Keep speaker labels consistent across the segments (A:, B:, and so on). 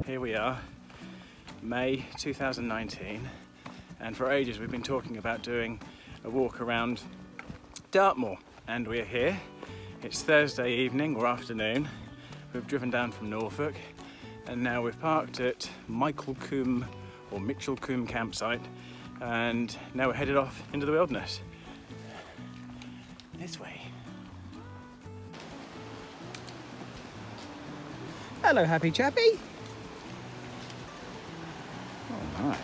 A: Here we are, May 2019, and for ages we've been talking about doing a walk around Dartmoor, and we're here. It's Thursday evening or afternoon. We've driven down from Norfolk and now we've parked at Mitchell Combe campsite, and now we're headed off into the wilderness. This way. Hello, happy chappy. Oh, nice.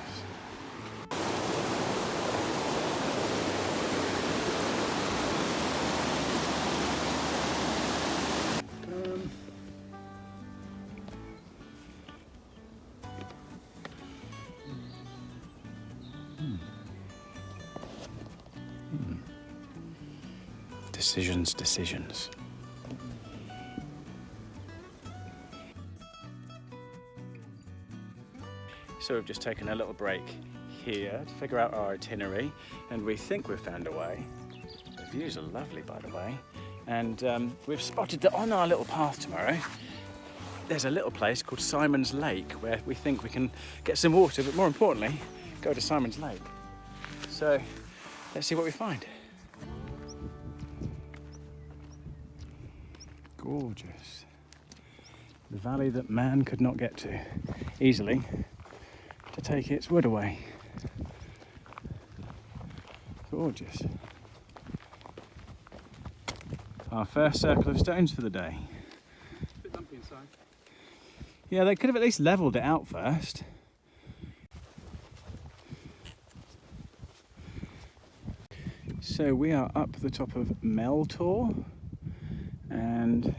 A: Decisions. So we've just taken a little break here to figure out our itinerary, and we think we've found a way. The views are lovely, by the way, and we've spotted that on our little path tomorrow there's a little place called Simon's Lake where we think we can get some water, but more importantly go to Simon's Lake. So let's see what we find. Gorgeous. The valley that man could not get to easily to take its wood away. Gorgeous. Our first circle of stones for the day.
B: It's a bit lumpy inside.
A: Yeah, they could have at least levelled it out first. So we are up the top of Meltor and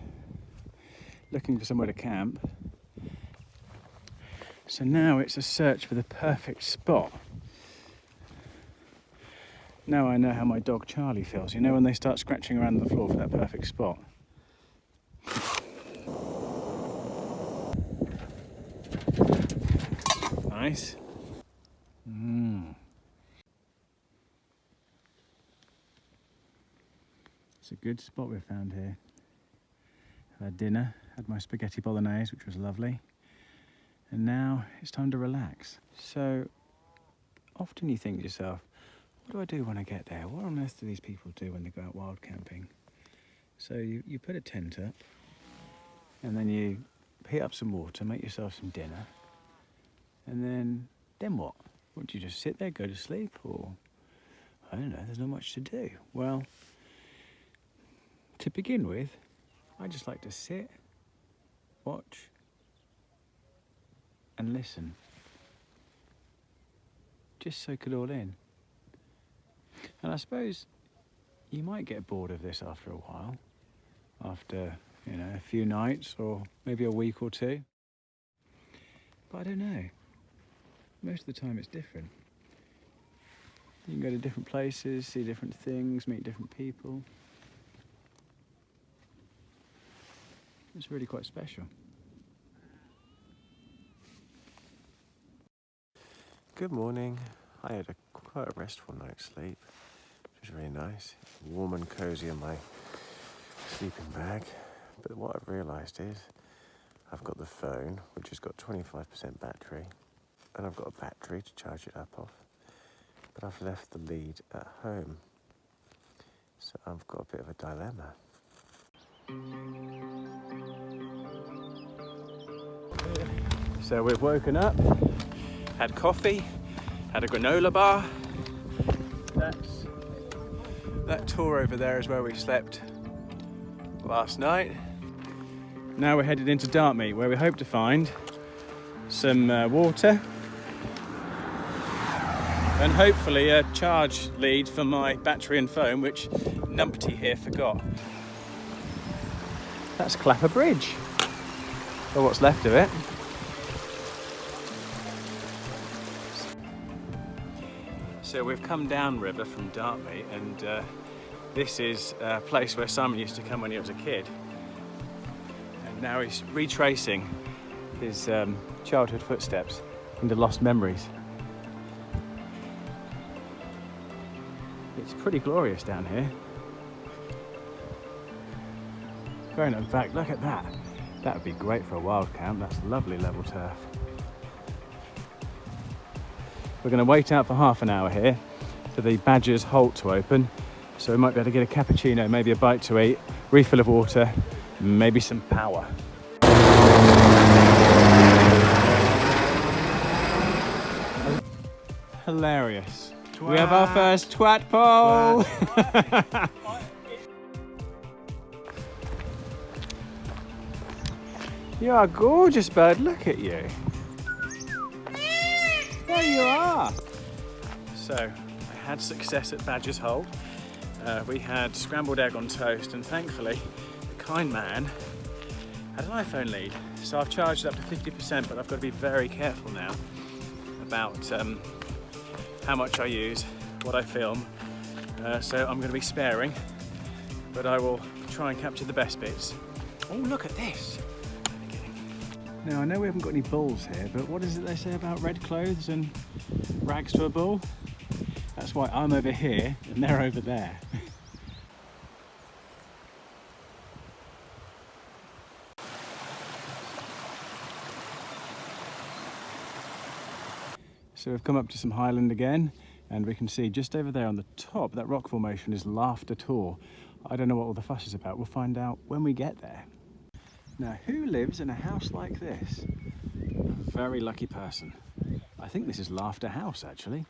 A: looking for somewhere to camp. So now it's a search for the perfect spot. Now I know how my dog Charlie feels, you know, when they start scratching around the floor for that perfect spot. Nice. It's a good spot we've found here. Had dinner, had my spaghetti bolognese, which was lovely. And now it's time to relax. So often you think to yourself, what do I do when I get there? What on earth do these people do when they go out wild camping? So you put a tent up, and then you heat up some water, make yourself some dinner, and then what? Would you just sit there, go to sleep, or I don't know, there's not much to do. Well, to begin with, I just like to sit, watch, and listen. Just soak it all in. And I suppose you might get bored of this after a while, after, you know, a few nights or maybe a week or two. But I don't know. Most of the time it's different. You can go to different places, see different things, meet different people. It's really quite special.
C: Good morning. I had quite a restful night's sleep, which was really nice. Warm and cosy in my sleeping bag. But what I've realised is I've got the phone, which has got 25% battery, and I've got a battery to charge it up off. But I've left the lead at home. So I've got a bit of a dilemma.
A: So we've woken up, had coffee, had a granola bar. That tour over there is where we slept last night. Now we're headed into Dartmeet, where we hope to find some water and hopefully a charge lead for my battery and phone, which numpty here forgot. That's Clapper Bridge, or what's left of it. So we've come downriver from Dartmeet, and this is a place where Simon used to come when he was a kid. And now he's retracing his childhood footsteps into lost memories. It's pretty glorious down here. Very nice. In fact, look at that. That would be great for a wild camp. That's lovely level turf. We're going to wait out for half an hour here for the Badger's Halt to open. So we might be able to get a cappuccino, maybe a bite to eat, refill of water, maybe some power. Hilarious. Twat. We have our first twat pole. You are gorgeous, bird. Look at you. There you are. So I had success at Badger's Halt. We had scrambled egg on toast, and thankfully the kind man had an iPhone lead. So I've charged up to 50%, but I've got to be very careful now about how much I use, what I film. So I'm going to be sparing, but I will try and capture the best bits. Oh, look at this. Now, I know we haven't got any bulls here, but what is it they say about red clothes and rags to a bull? That's why I'm over here and they're over there. So we've come up to some highland again, and we can see just over there on the top, that rock formation is Laughter Tor. I don't know what all the fuss is about. We'll find out when we get there. Now, who lives in a house like this? A very lucky person. I think this is Laughter House, actually.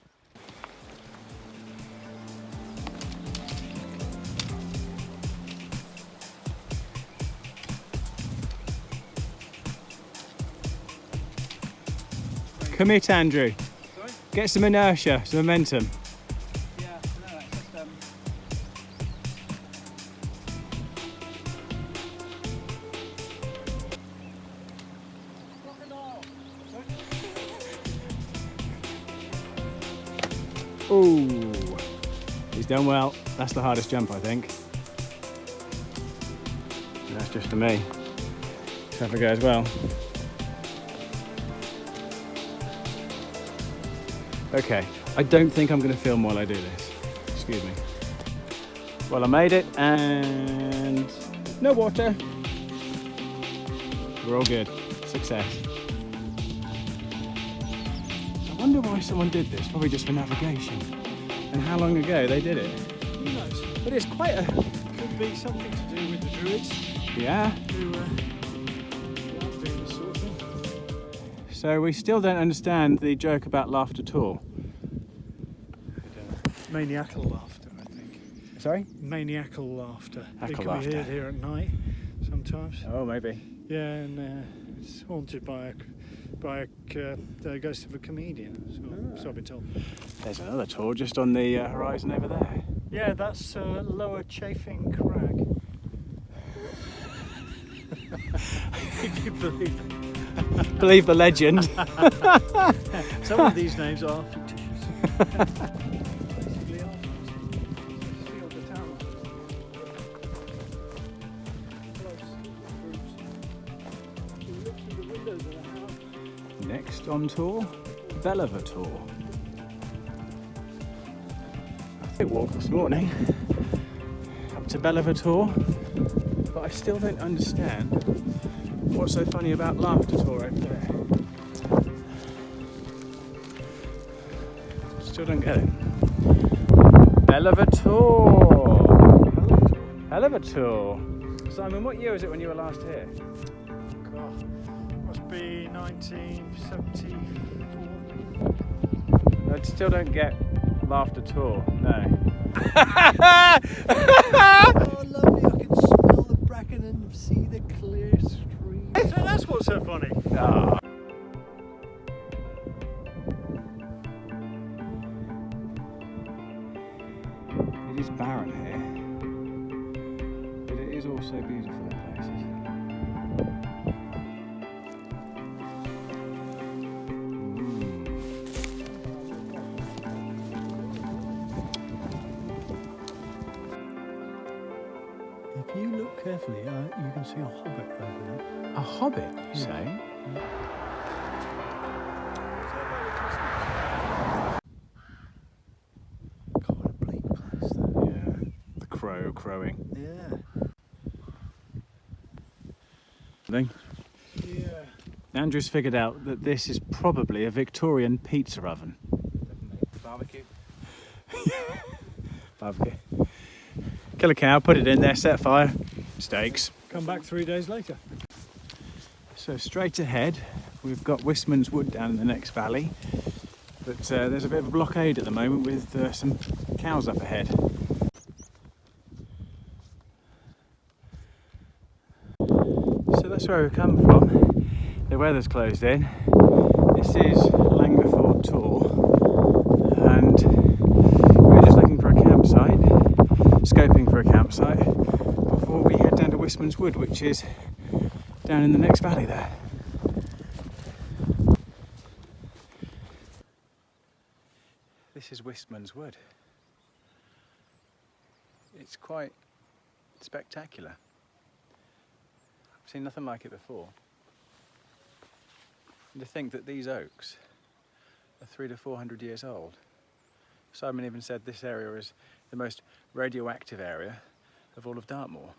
A: Commit, Andrew.
B: Sorry?
A: Get some inertia, some momentum.
B: Yeah, no, that's just
A: Ooh, he's done well. That's the hardest jump, I think. And that's just for me. Let's have a go as well. Okay, I don't think I'm going to film while I do this. Excuse me. Well, I made it, and no water. We're all good. Success. I wonder why someone did this. Probably just for navigation. And how long ago they did it.
B: Who knows?
A: But it's quite a...
B: Could be something to do with the Druids
A: Yeah.
B: who do this sort of thing.
A: So we still don't understand the joke about Laughter Tor.
B: Maniacal laughter, I think.
A: Sorry?
B: Maniacal laughter. It
A: Hackle
B: can
A: laughter.
B: be heard here at night sometimes.
A: Oh, maybe.
B: Yeah, and it's haunted by the ghost of a comedian, so I've been told.
A: There's another Tor just on the horizon over there.
B: Yeah, that's Lower Chafing Crag. If you believe it.
A: Believe the legend.
B: Some of these names are fictitious. Basically, are the town. Look through the windows of the house.
A: Next on tour, Believer Tor. I walked this morning up to Believer Tor, but I still don't understand what's so funny about Laughter Tor over there. Still don't get it. Believer Tor. Believer Tor. Simon, what year was it when you were last here?
B: God, must be 1974.
A: I still don't get Laughter Tor. No.
B: Oh, lovely! I can smell the bracken and see the clear stream. So that's what's so funny.
A: Ah. It is barren here, but it is also beautiful in places.
B: If you look carefully, you can see a hobbit over there.
A: A hobbit, you say?
B: God, what a bleak place. That.
A: Yeah. The crow crowing.
B: Yeah.
A: Thing.
B: Yeah.
A: Andrew's figured out that this is probably a Victorian pizza oven.
C: Barbecue.
A: Barbecue. Kill a cow, put it in there, set fire, steaks.
B: Come back 3 days later.
A: So straight ahead, we've got Wistman's Wood down in the next valley, but there's a bit of a blockade at the moment with some cows up ahead. So that's where we've come from. The weather's closed in. This is Langford Tor, and we're just looking for a campsite, scoping for a campsite before we head down to Wistman's Wood, which is down in the next valley there. This is Wistman's Wood. It's quite spectacular. I've seen nothing like it before. And to think that these oaks are 300 to 400 years old. Simon even said this area is the most radioactive area of all of Dartmoor.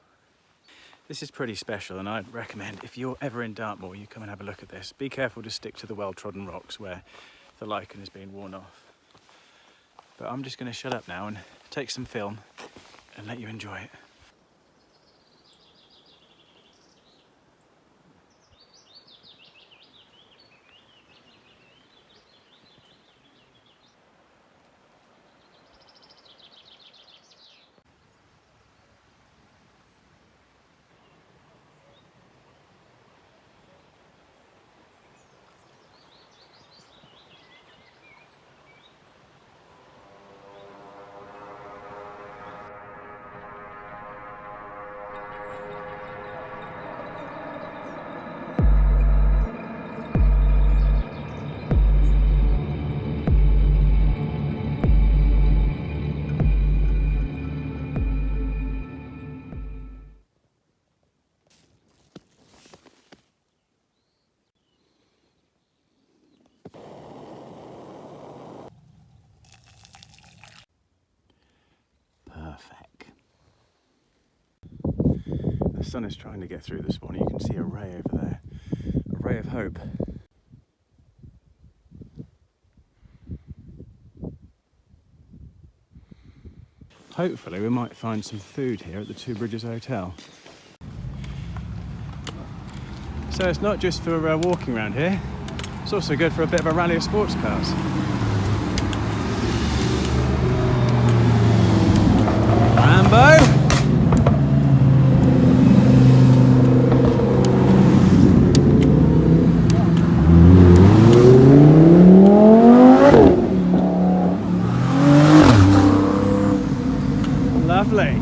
A: This is pretty special, and I'd recommend if you're ever in Dartmoor, you come and have a look at this. Be careful to stick to the well-trodden rocks where the lichen has been worn off. But I'm just going to shut up now and take some film and let you enjoy it. Perfect. The sun is trying to get through this morning. You can see a ray over there, a ray of hope. Hopefully we might find some food here at the Two Bridges Hotel. So it's not just for walking around here, it's also good for a bit of a rally of sports cars. Rambo! Lovely.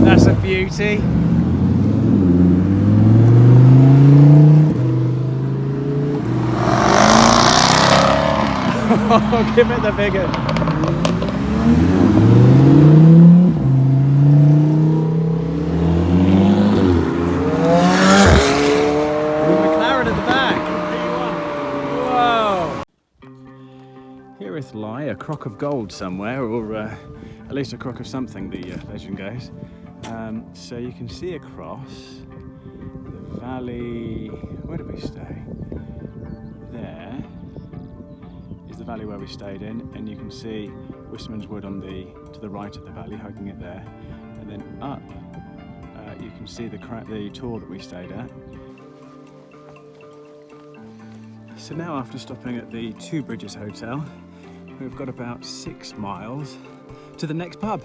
A: That's a beauty. Oh, give it the big one. McLaren at the back. Whoa. Hereth lie a crock of gold somewhere, or at least a crock of something, the legend goes. So you can see across the valley. Where did we stay? There is the valley where we stayed in, and you can see Wistman's Wood on to the right of the valley, hugging it there, and then up you can see the tor that we stayed at. So now, after stopping at the Two Bridges Hotel, we've got about 6 miles to the next pub.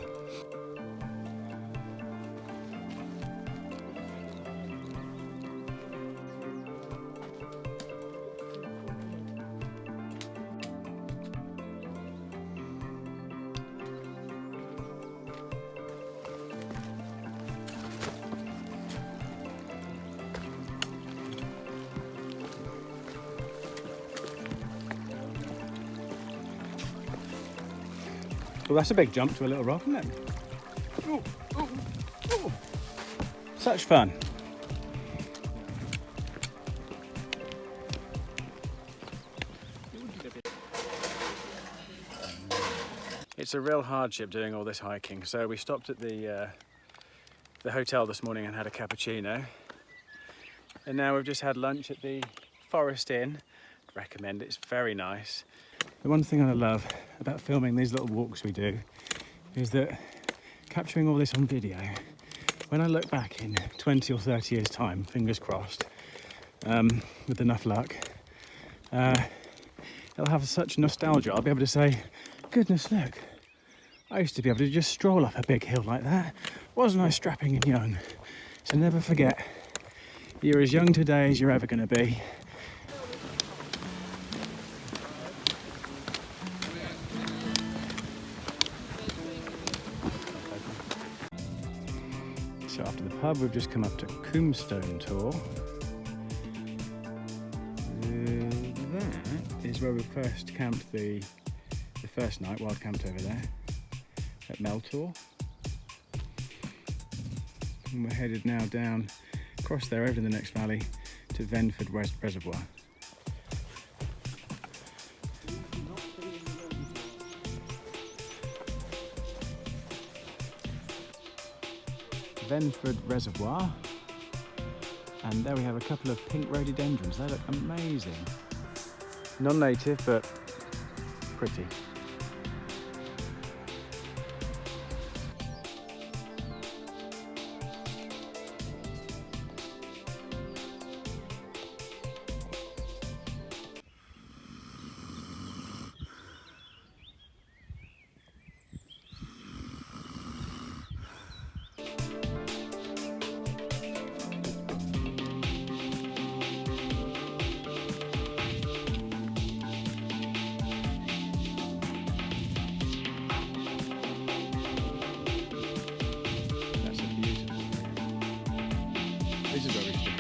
A: Well, that's a big jump to a little rock, isn't it? Ooh, ooh, ooh. Such fun. It's a real hardship doing all this hiking, so we stopped at the the hotel this morning and had a cappuccino. And now we've just had lunch at the Forest Inn. I'd recommend it, it's very nice. The one thing I love about filming these little walks we do is that capturing all this on video, when I look back in 20 or 30 years time, fingers crossed, with enough luck, it'll have such nostalgia. I'll be able to say, goodness, look, I used to be able to just stroll up a big hill like that. Wasn't I strapping and young? So never forget, you're as young today as you're ever going to be. So after the pub, we've just come up to Coomstone Tor. That is where we first camped the first night, wild camped over there at Meltor. And we're headed now down across there over the next valley to Venford Reservoir. Venford Reservoir, and there we have a couple of pink rhododendrons. They look amazing. Non-native, but pretty. This is where we should